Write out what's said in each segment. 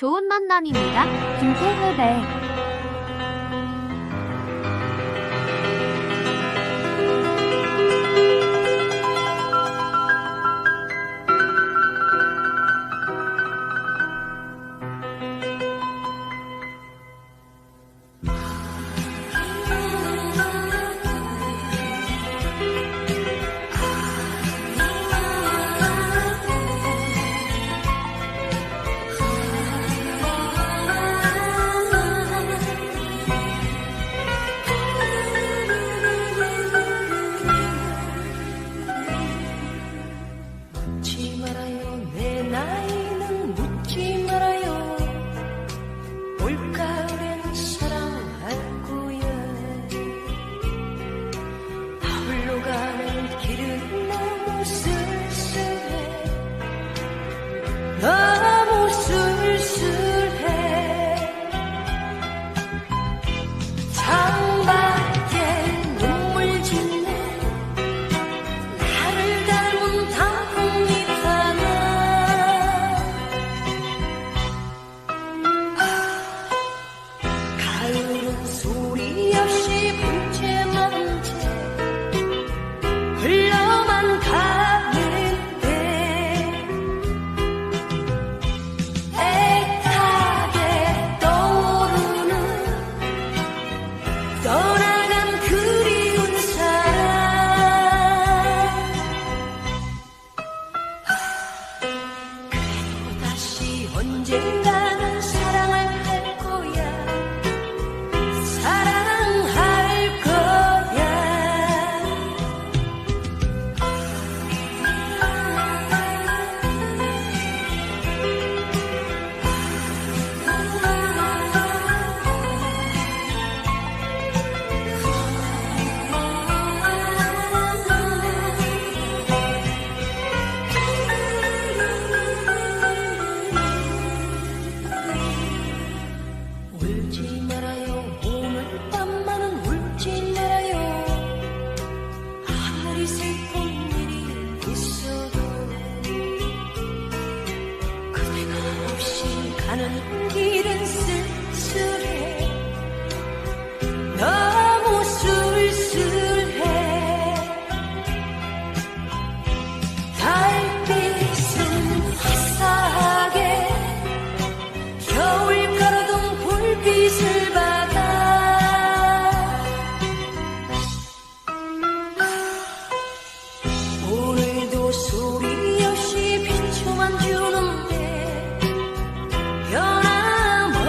좋은 만남입니다. 김태흠의 너무 쓸쓸해. 창밖에 눈물 짓네. 나를 닮은 단풍잎 하나. 가을은 소리 없이 불채만 채 흘러만 가는데 애타게 떠오르는 떠나간 그리운 사람. 그래도 다시 언젠가는 사랑을 할 거야. 사랑할 거야. 울지 말아요. 오늘 밤만은 울지 말아요. 아무리 슬픈 일이 있어도 그대가 없이 가는 길은 쓸쓸해. 너무 쓸쓸해. 달빛은 화사하게 겨울 가로등 불빛을 받아. 오늘도 소리 없이 비춰만 주는데 변함없이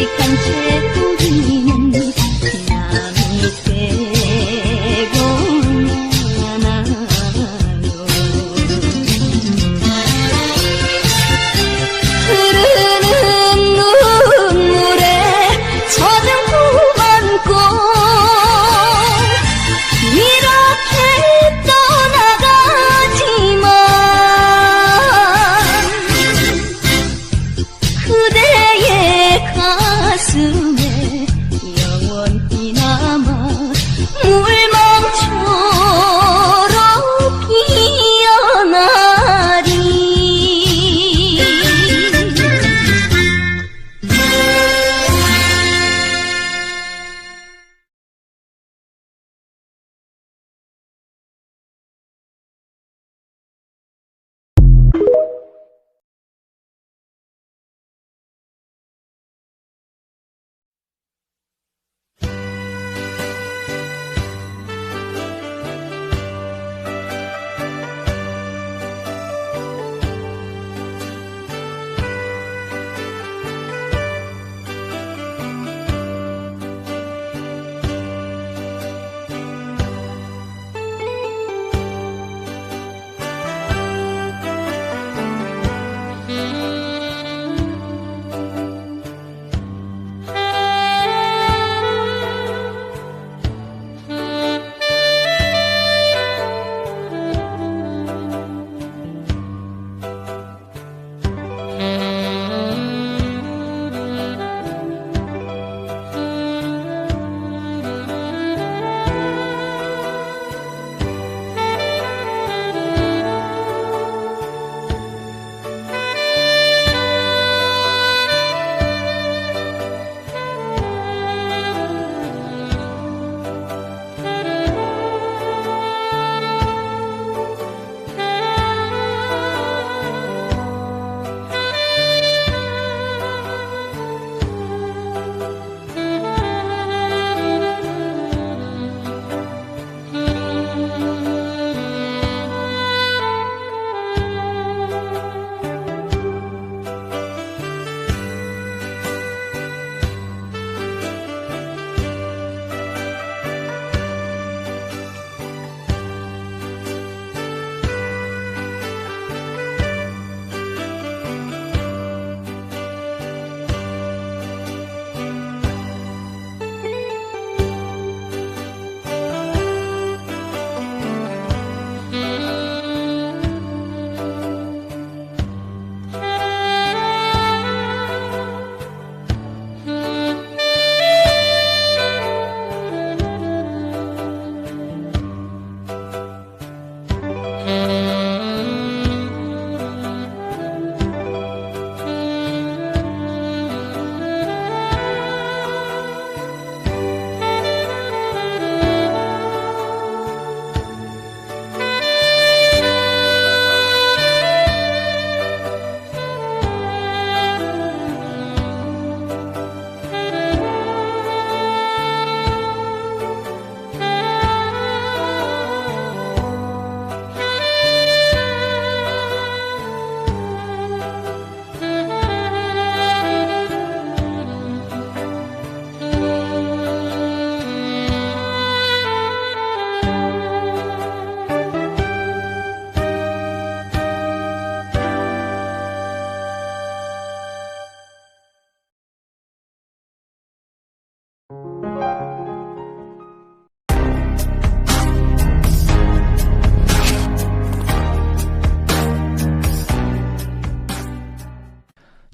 묵직한 채우기는 남이 되고 나나요. 흐르는 눈물에 젖은 푸만 꽃 이렇게 떠나가지만 그대의 가슴에 영원히 남아 물망처럼 피어나리.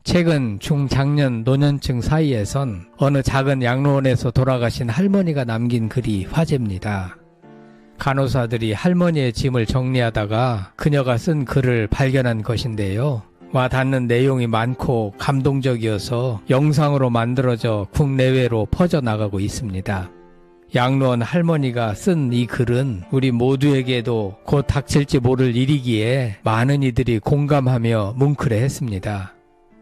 최근 중장년 노년층 사이에선 어느 작은 양로원에서 돌아가신 할머니가 남긴 글이 화제입니다. 간호사들이 할머니의 짐을 정리하다가 그녀가 쓴 글을 발견한 것인데요. 와 닿는 내용이 많고 감동적이어서 영상으로 만들어져 국내외로 퍼져나가고 있습니다. 양로원 할머니가 쓴 이 글은 우리 모두에게도 곧 닥칠지 모를 일이기에 많은 이들이 공감하며 뭉클해했습니다.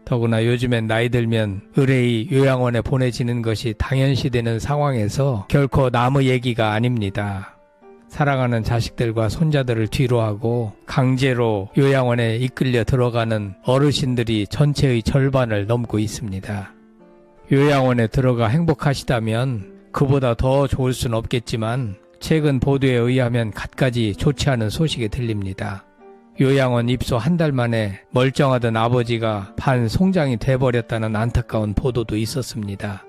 더구나 요즘엔 나이 들면 의뢰이 요양원에 보내지는 것이 당연시되는 상황에서 결코 남의 얘기가 아닙니다. 사랑하는 자식들과 손자들을 뒤로하고 강제로 요양원에 이끌려 들어가는 어르신들이 전체의 절반을 넘고 있습니다. 요양원에 들어가 행복하시다면 그보다 더 좋을 순 없겠지만 최근 보도에 의하면 갖가지 좋지 않은 소식이 들립니다. 요양원 입소 한 달 만에 멀쩡하던 아버지가 반송장이 돼버렸다는 안타까운 보도도 있었습니다.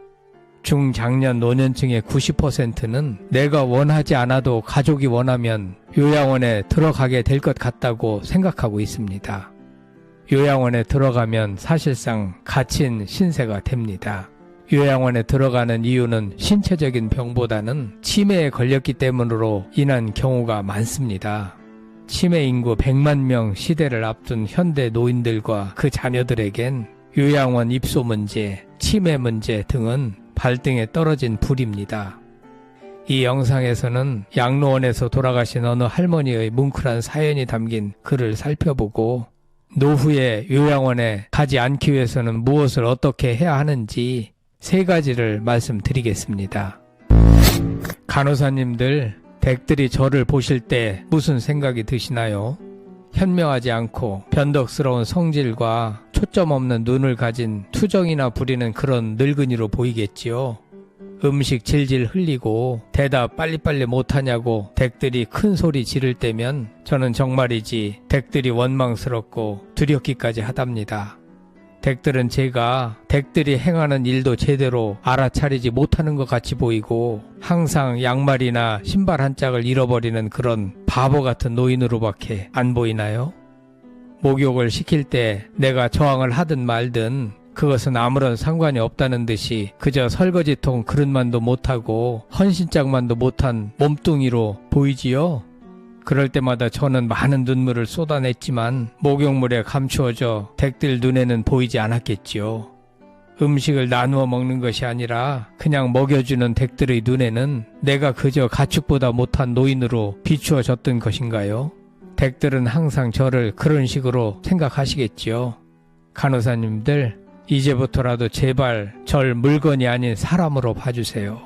중장년 노년층의 90%는 내가 원하지 않아도 가족이 원하면 요양원에 들어가게 될 것 같다고 생각하고 있습니다. 요양원에 들어가면 사실상 갇힌 신세가 됩니다. 요양원에 들어가는 이유는 신체적인 병보다는 치매에 걸렸기 때문으로 인한 경우가 많습니다. 치매 인구 100만 명 시대를 앞둔 현대 노인들과 그 자녀들에겐 요양원 입소 문제, 치매 문제 등은 발등에 떨어진 불입니다. 이 영상에서는 양로원에서 돌아가신 어느 할머니의 뭉클한 사연이 담긴 글을 살펴보고 노후에 요양원에 가지 않기 위해서는 무엇을 어떻게 해야 하는지 3가지를 말씀드리겠습니다. 간호사님들, 댁들이 저를 보실 때 무슨 생각이 드시나요? 현명하지 않고 변덕스러운 성질과 초점 없는 눈을 가진 투정이나 부리는 그런 늙은이로 보이겠지요. 음식 질질 흘리고 대답 빨리빨리 못하냐고 댁들이 큰 소리 지를 때면 저는 정말이지 댁들이 원망스럽고 두렵기까지 하답니다. 댁들은 제가 댁들이 행하는 일도 제대로 알아차리지 못하는 것 같이 보이고 항상 양말이나 신발 한 짝을 잃어버리는 그런 바보 같은 노인으로밖에 안 보이나요? 목욕을 시킬 때 내가 저항을 하든 말든 그것은 아무런 상관이 없다는 듯이 그저 설거지통 그릇만도 못하고 헌신짝만도 못한 몸뚱이로 보이지요? 그럴 때마다 저는 많은 눈물을 쏟아냈지만 목욕물에 감추어져 댁들 눈에는 보이지 않았겠지요. 음식을 나누어 먹는 것이 아니라 그냥 먹여주는 댁들의 눈에는 내가 그저 가축보다 못한 노인으로 비추어졌던 것인가요? 댁들은 항상 저를 그런 식으로 생각하시겠지요. 간호사님들, 이제부터라도 제발 절 물건이 아닌 사람으로 봐주세요.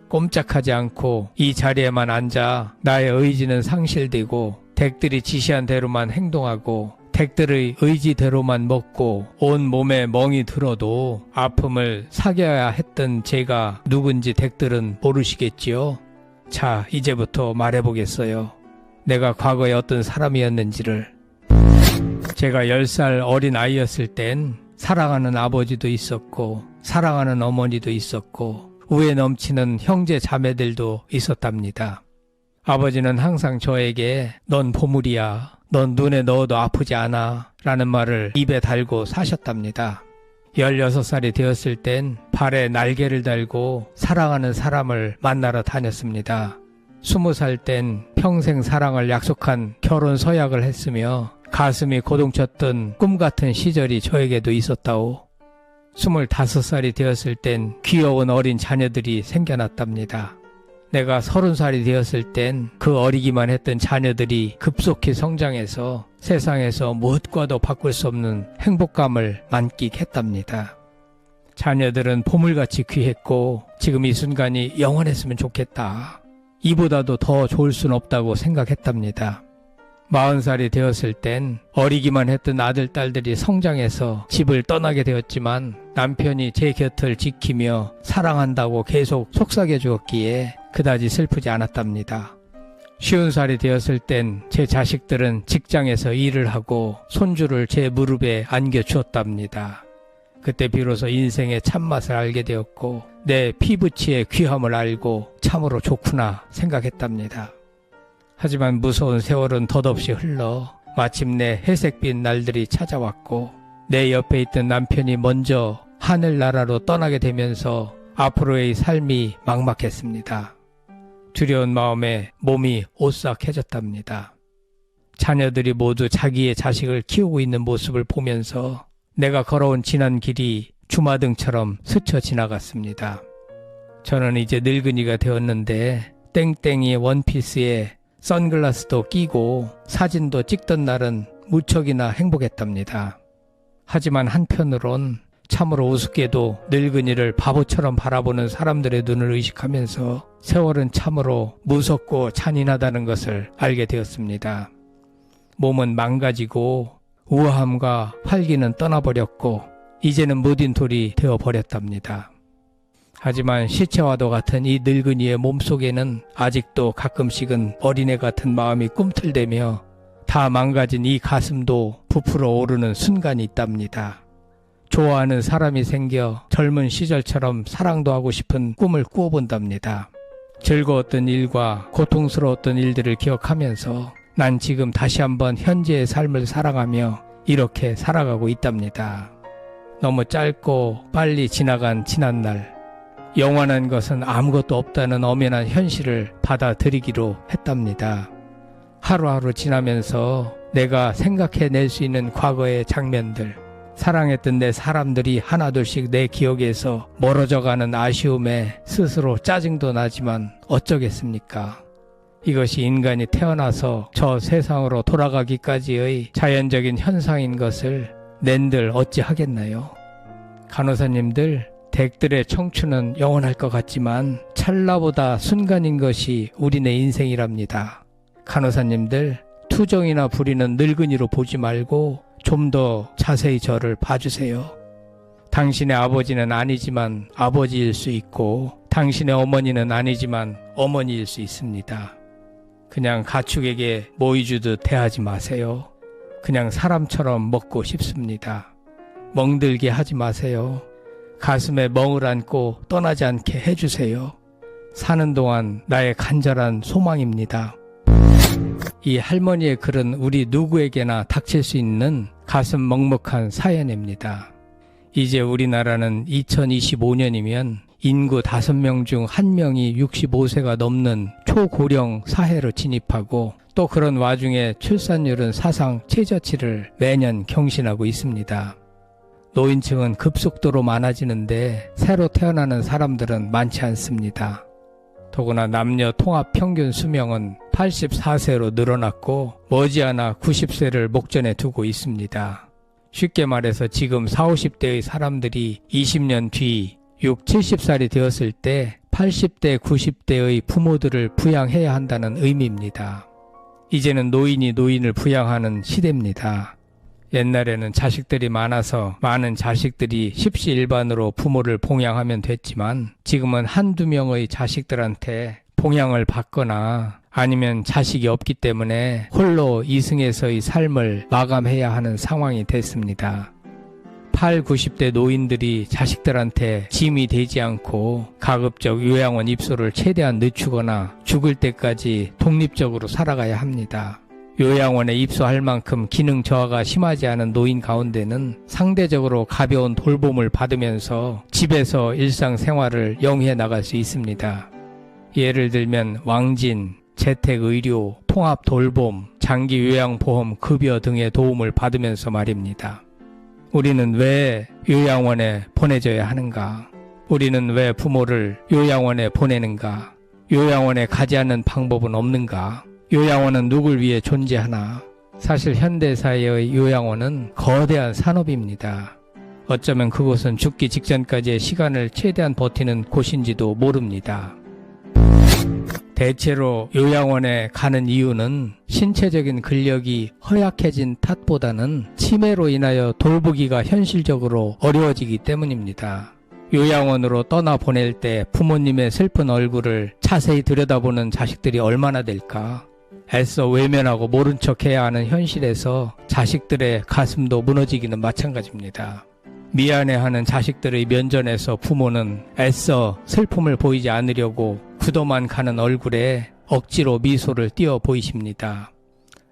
꼼짝하지 않고 이 자리에만 앉아 나의 의지는 상실되고 댁들이 지시한 대로만 행동하고 댁들의 의지대로만 먹고 온 몸에 멍이 들어도 아픔을 사겨야 했던 제가 누군지 댁들은 모르시겠지요? 자, 이제부터 말해보겠어요. 내가 과거에 어떤 사람이었는지를. 제가 10살 어린 아이였을 땐 사랑하는 아버지도 있었고 사랑하는 어머니도 있었고 우애 넘치는 형제 자매들도 있었답니다. 아버지는 항상 저에게 넌 보물이야, 넌 눈에 넣어도 아프지 않아 라는 말을 입에 달고 사셨답니다. 16살이 되었을 땐 발에 날개를 달고 사랑하는 사람을 만나러 다녔습니다. 20살 땐 평생 사랑을 약속한 결혼 서약을 했으며 가슴이 고동쳤던 꿈같은 시절이 저에게도 있었다오. 25살이 되었을 땐 귀여운 어린 자녀들이 생겨났답니다. 내가 30살이 되었을 땐 그 어리기만 했던 자녀들이 급속히 성장해서 세상에서 무엇과도 바꿀 수 없는 행복감을 만끽했답니다. 자녀들은 보물같이 귀했고 지금 이 순간이 영원했으면 좋겠다. 이보다도 더 좋을 순 없다고 생각했답니다. 40살이 되었을 땐 어리기만 했던 아들, 딸들이 성장해서 집을 떠나게 되었지만 남편이 제 곁을 지키며 사랑한다고 계속 속삭여 주었기에 그다지 슬프지 않았답니다. 50살이 되었을 땐 제 자식들은 직장에서 일을 하고 손주를 제 무릎에 안겨주었답니다. 그때 비로소 인생의 참맛을 알게 되었고 내 피부치의 귀함을 알고 참으로 좋구나 생각했답니다. 하지만 무서운 세월은 덧없이 흘러 마침내 회색빛 날들이 찾아왔고 내 옆에 있던 남편이 먼저 하늘나라로 떠나게 되면서 앞으로의 삶이 막막했습니다. 두려운 마음에 몸이 오싹해졌답니다. 자녀들이 모두 자기의 자식을 키우고 있는 모습을 보면서 내가 걸어온 지난 길이 주마등처럼 스쳐 지나갔습니다. 저는 이제 늙은이가 되었는데 땡땡이 원피스에 선글라스도 끼고 사진도 찍던 날은 무척이나 행복했답니다. 하지만 한편으론 참으로 우습게도 늙은이를 바보처럼 바라보는 사람들의 눈을 의식하면서 세월은 참으로 무섭고 잔인하다는 것을 알게 되었습니다. 몸은 망가지고 우아함과 활기는 떠나버렸고 이제는 무딘 돌이 되어버렸답니다. 하지만 시체와도 같은 이 늙은이의 몸속에는 아직도 가끔씩은 어린애 같은 마음이 꿈틀대며 다 망가진 이 가슴도 부풀어 오르는 순간이 있답니다. 좋아하는 사람이 생겨 젊은 시절처럼 사랑도 하고 싶은 꿈을 꾸어본답니다. 즐거웠던 일과 고통스러웠던 일들을 기억하면서 난 지금 다시 한번 현재의 삶을 살아가며 이렇게 살아가고 있답니다. 너무 짧고 빨리 지나간 지난날, 영원한 것은 아무것도 없다는 엄연한 현실을 받아들이기로 했답니다. 하루하루 지나면서 내가 생각해낼 수 있는 과거의 장면들, 사랑했던 내 사람들이 하나둘씩 내 기억에서 멀어져가는 아쉬움에 스스로 짜증도 나지만 어쩌겠습니까? 이것이 인간이 태어나서 저 세상으로 돌아가기까지의 자연적인 현상인 것을 낸들 어찌하겠나요? 간호사님들, 댁들의 청춘은 영원할 것 같지만 찰나보다 순간인 것이 우리네 인생이랍니다. 간호사님들, 투정이나 부리는 늙은이로 보지 말고 좀 더 자세히 저를 봐주세요. 당신의 아버지는 아니지만 아버지일 수 있고 당신의 어머니는 아니지만 어머니일 수 있습니다. 그냥 가축에게 모이 주듯 대하지 마세요. 그냥 사람처럼 먹고 싶습니다. 멍들게 하지 마세요. 가슴에 멍을 안고 떠나지 않게 해주세요. 사는 동안 나의 간절한 소망입니다. 이 할머니의 글은 우리 누구에게나 닥칠 수 있는 가슴 먹먹한 사연입니다. 이제 우리나라는 2025년이면 인구 5명 중 1명이 65세가 넘는 초고령 사회로 진입하고 또 그런 와중에 출산율은 사상 최저치를 매년 경신하고 있습니다. 노인층은 급속도로 많아지는데 새로 태어나는 사람들은 많지 않습니다. 더구나 남녀 통합 평균 수명은 84세로 늘어났고 머지않아 90세를 목전에 두고 있습니다. 쉽게 말해서 지금 40, 50대의 사람들이 20년 뒤 6, 70살이 되었을 때 80대, 90대의 부모들을 부양해야 한다는 의미입니다. 이제는 노인이 노인을 부양하는 시대입니다. 옛날에는 자식들이 많아서 많은 자식들이 십시일반으로 부모를 봉양하면 됐지만 지금은 한두 명의 자식들한테 봉양을 받거나 아니면 자식이 없기 때문에 홀로 이승에서의 삶을 마감해야 하는 상황이 됐습니다. 8, 90대 노인들이 자식들한테 짐이 되지 않고 가급적 요양원 입소를 최대한 늦추거나 죽을 때까지 독립적으로 살아가야 합니다. 요양원에 입소할 만큼 기능 저하가 심하지 않은 노인 가운데는 상대적으로 가벼운 돌봄을 받으면서 집에서 일상생활을 영위해 나갈 수 있습니다. 예를 들면 왕진, 재택의료, 통합돌봄, 장기요양보험 급여 등의 도움을 받으면서 말입니다. 우리는 왜 요양원에 보내줘야 하는가? 우리는 왜 부모를 요양원에 보내는가? 요양원에 가지 않는 방법은 없는가? 요양원은 누굴 위해 존재하나? 사실 현대사회의 요양원은 거대한 산업입니다. 어쩌면 그곳은 죽기 직전까지의 시간을 최대한 버티는 곳인지도 모릅니다. 대체로 요양원에 가는 이유는 신체적인 근력이 허약해진 탓보다는 치매로 인하여 돌보기가 현실적으로 어려워지기 때문입니다. 요양원으로 떠나보낼 때 부모님의 슬픈 얼굴을 자세히 들여다보는 자식들이 얼마나 될까? 애써 외면하고 모른 척해야 하는 현실에서 자식들의 가슴도 무너지기는 마찬가지입니다. 미안해하는 자식들의 면전에서 부모는 애써 슬픔을 보이지 않으려고 굳어만 가는 얼굴에 억지로 미소를 띄어 보이십니다.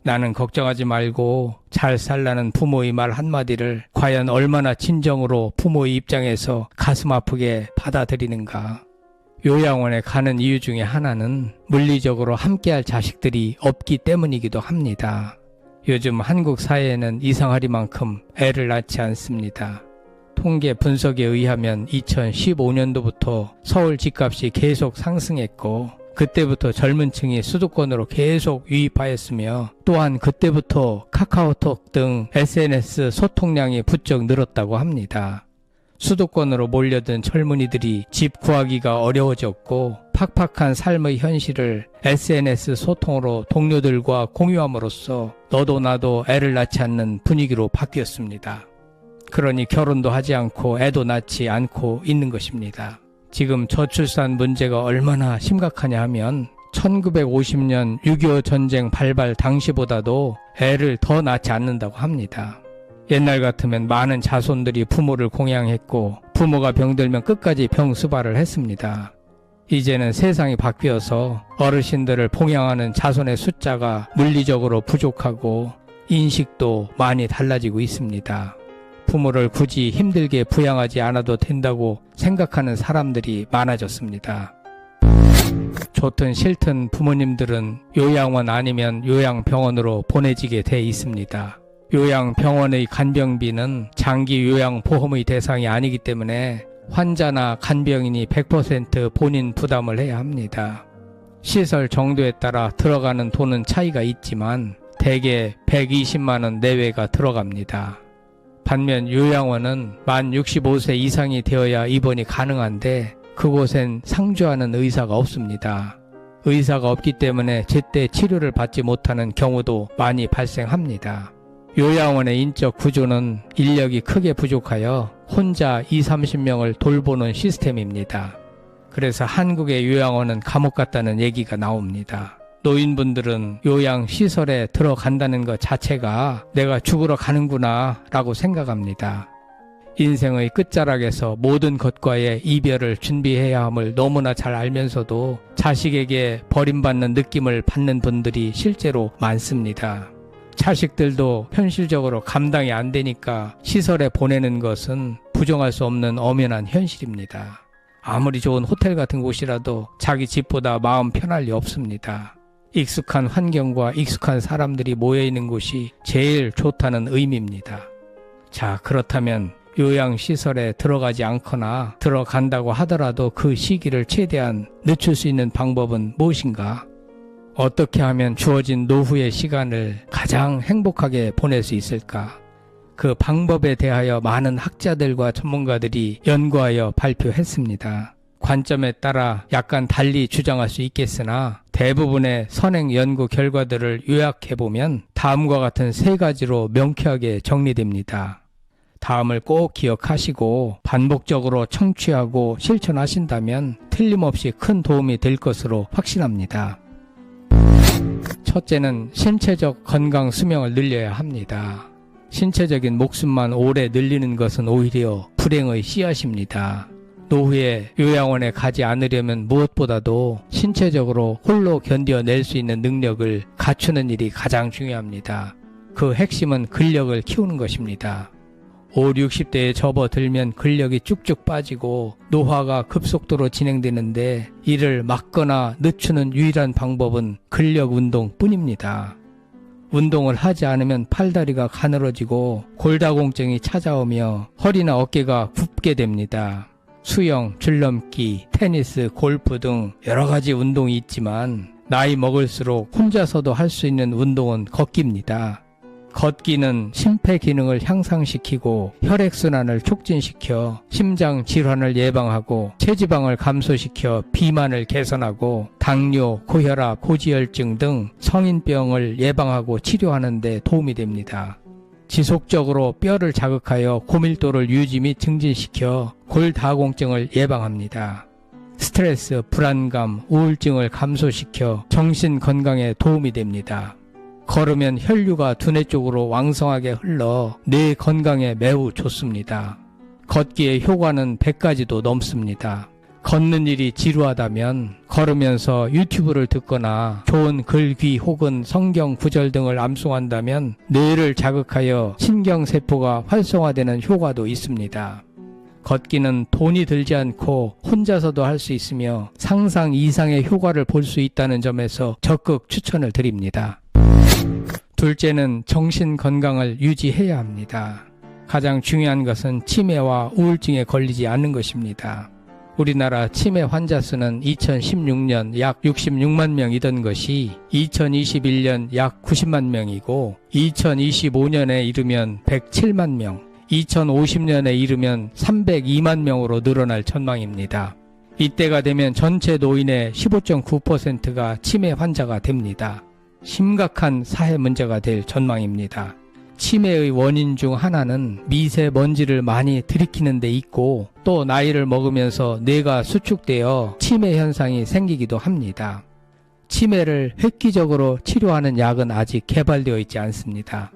나는 걱정하지 말고 잘 살라는 부모의 말 한마디를 과연 얼마나 진정으로 부모의 입장에서 가슴 아프게 받아들이는가. 요양원에 가는 이유 중에 하나는 물리적으로 함께할 자식들이 없기 때문이기도 합니다. 요즘 한국 사회에는 이상하리만큼 애를 낳지 않습니다. 통계 분석에 의하면 2015년도부터 서울 집값이 계속 상승했고 그때부터 젊은 층이 수도권으로 계속 유입하였으며 또한 그때부터 카카오톡 등 SNS 소통량이 부쩍 늘었다고 합니다. 수도권으로 몰려든 젊은이들이 집 구하기가 어려워졌고 팍팍한 삶의 현실을 SNS 소통으로 동료들과 공유함으로써 너도 나도 애를 낳지 않는 분위기로 바뀌었습니다. 그러니 결혼도 하지 않고 애도 낳지 않고 있는 것입니다. 지금 저출산 문제가 얼마나 심각하냐 하면 1950년 6.25 전쟁 발발 당시보다도 애를 더 낳지 않는다고 합니다. 옛날 같으면 많은 자손들이 부모를 공양했고 부모가 병들면 끝까지 병수발을 했습니다. 이제는 세상이 바뀌어서 어르신들을 봉양하는 자손의 숫자가 물리적으로 부족하고 인식도 많이 달라지고 있습니다. 부모를 굳이 힘들게 부양하지 않아도 된다고 생각하는 사람들이 많아졌습니다. 좋든 싫든 부모님들은 요양원 아니면 요양병원으로 보내지게 돼 있습니다. 요양병원의 간병비는 장기 요양보험의 대상이 아니기 때문에 환자나 간병인이 100% 본인 부담을 해야 합니다. 시설 정도에 따라 들어가는 돈은 차이가 있지만 대개 120만원 내외가 들어갑니다. 반면 요양원은 만 65세 이상이 되어야 입원이 가능한데 그곳엔 상주하는 의사가 없습니다. 의사가 없기 때문에 제때 치료를 받지 못하는 경우도 많이 발생합니다. 요양원의 인적 구조는 인력이 크게 부족하여 혼자 20-30명을 돌보는 시스템입니다. 그래서 한국의 요양원은 감옥 같다는 얘기가 나옵니다. 노인분들은 요양시설에 들어간다는 것 자체가 내가 죽으러 가는구나 라고 생각합니다. 인생의 끝자락에서 모든 것과의 이별을 준비해야 함을 너무나 잘 알면서도 자식에게 버림받는 느낌을 받는 분들이 실제로 많습니다. 자식들도 현실적으로 감당이 안 되니까 시설에 보내는 것은 부정할 수 없는 엄연한 현실입니다. 아무리 좋은 호텔 같은 곳이라도 자기 집보다 마음 편할 리 없습니다. 익숙한 환경과 익숙한 사람들이 모여있는 곳이 제일 좋다는 의미입니다. 자, 그렇다면 요양시설에 들어가지 않거나 들어간다고 하더라도 그 시기를 최대한 늦출 수 있는 방법은 무엇인가? 어떻게 하면 주어진 노후의 시간을 가장 행복하게 보낼 수 있을까? 그 방법에 대하여 많은 학자들과 전문가들이 연구하여 발표했습니다. 관점에 따라 약간 달리 주장할 수 있겠으나 대부분의 선행 연구 결과들을 요약해보면 다음과 같은 세 가지로 명쾌하게 정리됩니다. 다음을 꼭 기억하시고 반복적으로 청취하고 실천하신다면 틀림없이 큰 도움이 될 것으로 확신합니다. 첫째는 신체적 건강 수명을 늘려야 합니다. 신체적인 목숨만 오래 늘리는 것은 오히려 불행의 씨앗입니다. 노후에 요양원에 가지 않으려면 무엇보다도 신체적으로 홀로 견뎌낼 수 있는 능력을 갖추는 일이 가장 중요합니다. 그 핵심은 근력을 키우는 것입니다. 50-60대에 접어들면 근력이 쭉쭉 빠지고 노화가 급속도로 진행되는데 이를 막거나 늦추는 유일한 방법은 근력 운동뿐입니다. 운동을 하지 않으면 팔다리가 가늘어지고 골다공증이 찾아오며 허리나 어깨가 굽게 됩니다. 수영, 줄넘기, 테니스, 골프 등 여러 가지 운동이 있지만 나이 먹을수록 혼자서도 할 수 있는 운동은 걷기입니다. 걷기는 심폐 기능을 향상시키고 혈액순환을 촉진시켜 심장 질환을 예방하고 체지방을 감소시켜 비만을 개선하고 당뇨, 고혈압, 고지혈증 등 성인병을 예방하고 치료하는 데 도움이 됩니다. 지속적으로 뼈를 자극하여 고밀도를 유지 및 증진시켜 골다공증을 예방합니다. 스트레스, 불안감, 우울증을 감소시켜 정신 건강에 도움이 됩니다. 걸으면 혈류가 두뇌 쪽으로 왕성하게 흘러 뇌 건강에 매우 좋습니다. 걷기의 효과는 100가지도 넘습니다. 걷는 일이 지루하다면 걸으면서 유튜브를 듣거나 좋은 글귀 혹은 성경 구절 등을 암송한다면 뇌를 자극하여 신경세포가 활성화되는 효과도 있습니다. 걷기는 돈이 들지 않고 혼자서도 할 수 있으며 상상 이상의 효과를 볼 수 있다는 점에서 적극 추천을 드립니다. 둘째는 정신 건강을 유지해야 합니다. 가장 중요한 것은 치매와 우울증에 걸리지 않는 것입니다. 우리나라 치매 환자 수는 2016년 약 66만 명이던 것이 2021년 약 90만 명이고 2025년에 이르면 107만 명, 2050년에 이르면 302만 명으로 늘어날 전망입니다. 이때가 되면 전체 노인의 15.9%가 치매 환자가 됩니다. 심각한 사회 문제가 될 전망입니다. 치매의 원인 중 하나는 미세먼지를 많이 들이키는 데 있고 또 나이를 먹으면서 뇌가 수축되어 치매 현상이 생기기도 합니다. 치매를 획기적으로 치료하는 약은 아직 개발되어 있지 않습니다.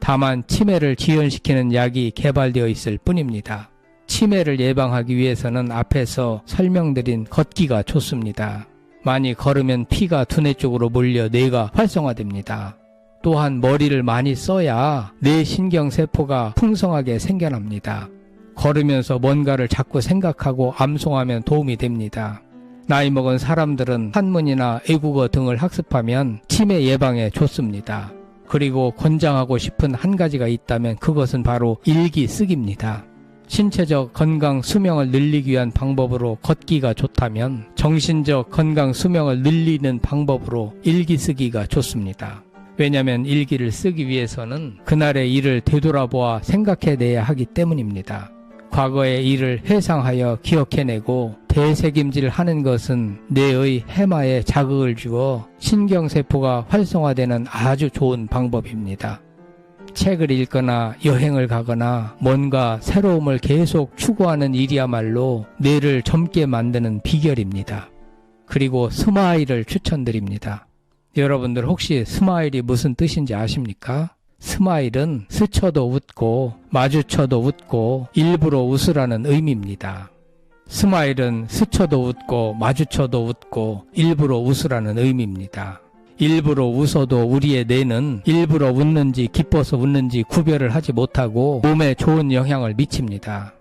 다만 치매를 지연시키는 약이 개발되어 있을 뿐입니다. 치매를 예방하기 위해서는 앞에서 설명드린 걷기가 좋습니다. 많이 걸으면 피가 두뇌 쪽으로 몰려 뇌가 활성화됩니다. 또한 머리를 많이 써야 뇌 신경세포가 풍성하게 생겨납니다. 걸으면서 뭔가를 자꾸 생각하고 암송하면 도움이 됩니다. 나이 먹은 사람들은 한문이나 외국어 등을 학습하면 치매 예방에 좋습니다. 그리고 권장하고 싶은 한 가지가 있다면 그것은 바로 일기 쓰기입니다. 신체적 건강 수명을 늘리기 위한 방법으로 걷기가 좋다면 정신적 건강 수명을 늘리는 방법으로 일기 쓰기가 좋습니다. 왜냐하면 일기를 쓰기 위해서는 그날의 일을 되돌아보아 생각해내야 하기 때문입니다. 과거의 일을 회상하여 기억해내고 되새김질하는 것은 뇌의 해마에 자극을 주어 신경세포가 활성화되는 아주 좋은 방법입니다. 책을 읽거나 여행을 가거나 뭔가 새로움을 계속 추구하는 일이야말로 뇌를 젊게 만드는 비결입니다. 그리고 스마일을 추천드립니다. 여러분들 혹시 스마일이 무슨 뜻인지 아십니까? 스마일은 스쳐도 웃고 마주쳐도 웃고 일부러 웃으라는 의미입니다. 스마일은 스쳐도 웃고 마주쳐도 웃고 일부러 웃으라는 의미입니다. 일부러 웃어도 우리의 뇌는 일부러 웃는지 기뻐서 웃는지 구별을 하지 못하고 몸에 좋은 영향을 미칩니다.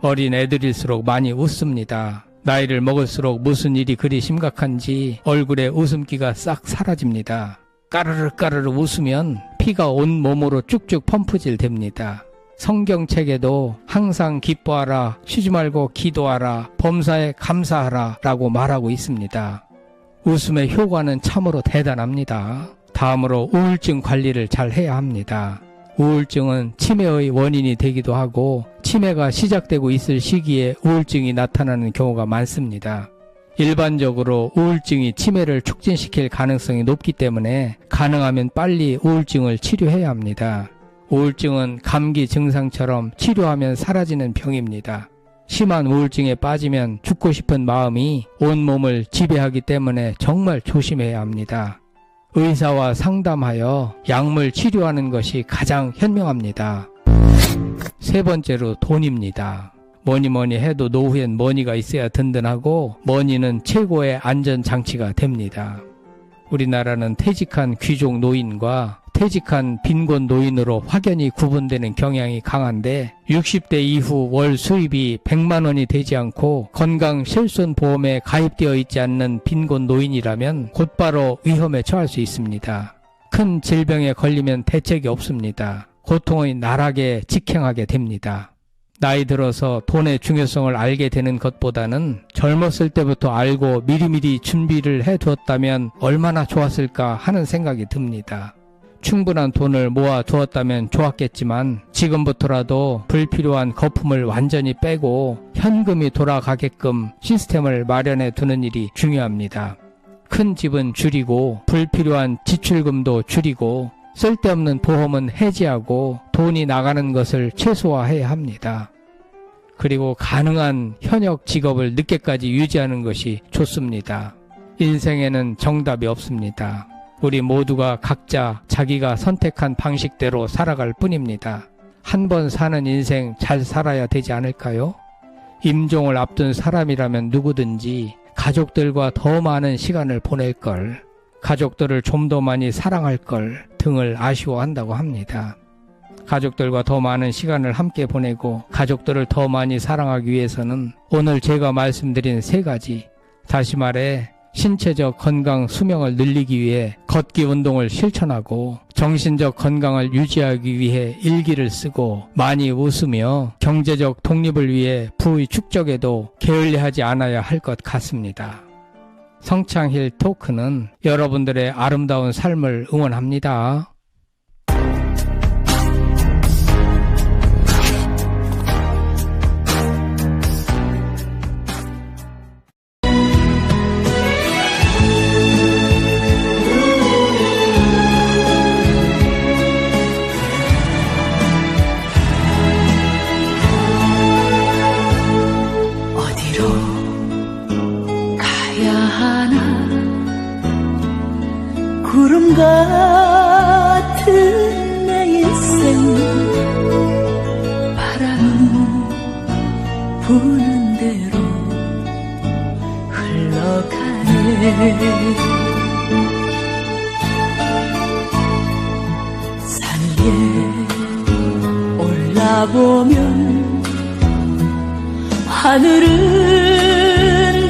어린 애들일수록 많이 웃습니다. 나이를 먹을수록 무슨 일이 그리 심각한지 얼굴에 웃음기가 싹 사라집니다. 까르르 까르르 웃으면 피가 온 몸으로 쭉쭉 펌프질 됩니다. 성경책에도 항상 기뻐하라, 쉬지 말고 기도하라, 범사에 감사하라 라고 말하고 있습니다. 웃음의 효과는 참으로 대단합니다. 다음으로 우울증 관리를 잘 해야 합니다. 우울증은 치매의 원인이 되기도 하고 치매가 시작되고 있을 시기에 우울증이 나타나는 경우가 많습니다. 일반적으로 우울증이 치매를 촉진시킬 가능성이 높기 때문에 가능하면 빨리 우울증을 치료해야 합니다. 우울증은 감기 증상처럼 치료하면 사라지는 병입니다. 심한 우울증에 빠지면 죽고 싶은 마음이 온몸을 지배하기 때문에 정말 조심해야 합니다. 의사와 상담하여 약물 치료하는 것이 가장 현명합니다. 세 번째로 돈입니다. 뭐니 해도 노후엔 머니가 있어야 든든하고 머니는 최고의 안전장치가 됩니다. 우리나라는 퇴직한 귀족 노인과 퇴직한 빈곤 노인으로 확연히 구분되는 경향이 강한데 60대 이후 월 수입이 100만 원이 되지 않고 건강실손보험에 가입되어 있지 않는 빈곤 노인이라면 곧바로 위험에 처할 수 있습니다. 큰 질병에 걸리면 대책이 없습니다. 고통의 나락에 직행하게 됩니다. 나이 들어서 돈의 중요성을 알게 되는 것보다는 젊었을 때부터 알고 미리미리 준비를 해두었다면 얼마나 좋았을까 하는 생각이 듭니다. 충분한 돈을 모아 두었다면 좋았겠지만 지금부터라도 불필요한 거품을 완전히 빼고 현금이 돌아가게끔 시스템을 마련해 두는 일이 중요합니다. 큰 집은 줄이고 불필요한 지출금도 줄이고 쓸데없는 보험은 해지하고 돈이 나가는 것을 최소화해야 합니다. 그리고 가능한 현역 직업을 늦게까지 유지하는 것이 좋습니다. 인생에는 정답이 없습니다. 우리 모두가 각자 자기가 선택한 방식대로 살아갈 뿐입니다. 한 번 사는 인생 잘 살아야 되지 않을까요? 임종을 앞둔 사람이라면 누구든지 가족들과 더 많은 시간을 보낼 걸, 가족들을 좀 더 많이 사랑할 걸 등을 아쉬워한다고 합니다. 가족들과 더 많은 시간을 함께 보내고 가족들을 더 많이 사랑하기 위해서는 오늘 제가 말씀드린 세 가지, 다시 말해 신체적 건강 수명을 늘리기 위해 걷기 운동을 실천하고 정신적 건강을 유지하기 위해 일기를 쓰고 많이 웃으며 경제적 독립을 위해 부의 축적에도 게을리하지 않아야 할 것 같습니다. 성창힐 토크는 여러분들의 아름다운 삶을 응원합니다. 부는 대로 흘러가네. 산 위에 올라보면 하늘은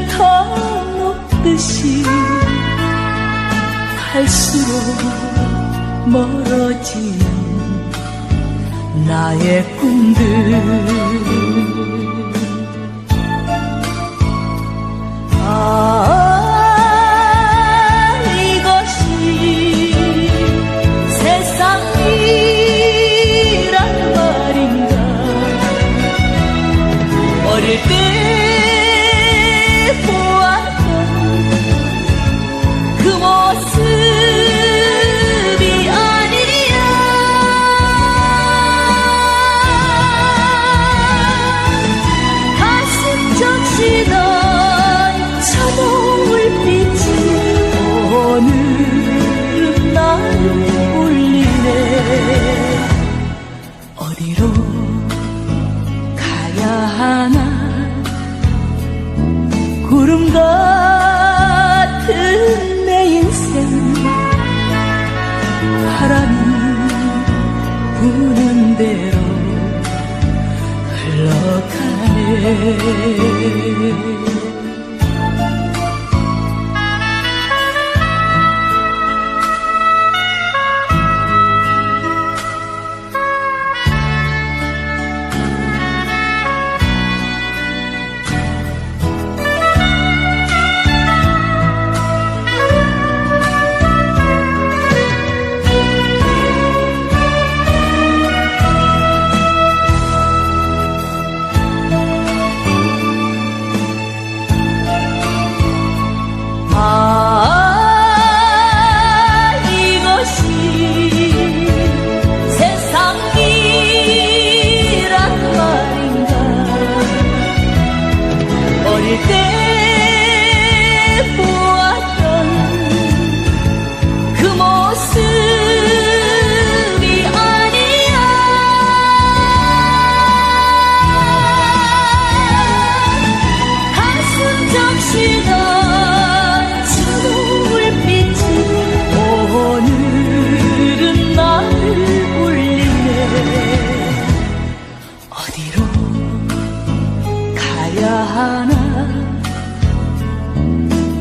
더 높듯이 갈수록 멀어지는 나의 꿈들. 이것이 세상이란 말인가. 어릴 때 보았던 그 모습이 아니야. 가슴 적시던 저 노을빛이 오늘은 나를 울리네. 어디로 가야 하나. 구름 같은 내 인생. 바람이 부는 대로 흘러가네.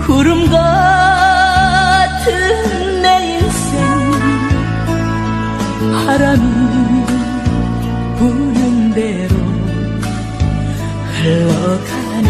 구름 같은 내 인생. 바람이 부는 대로 흘러가네.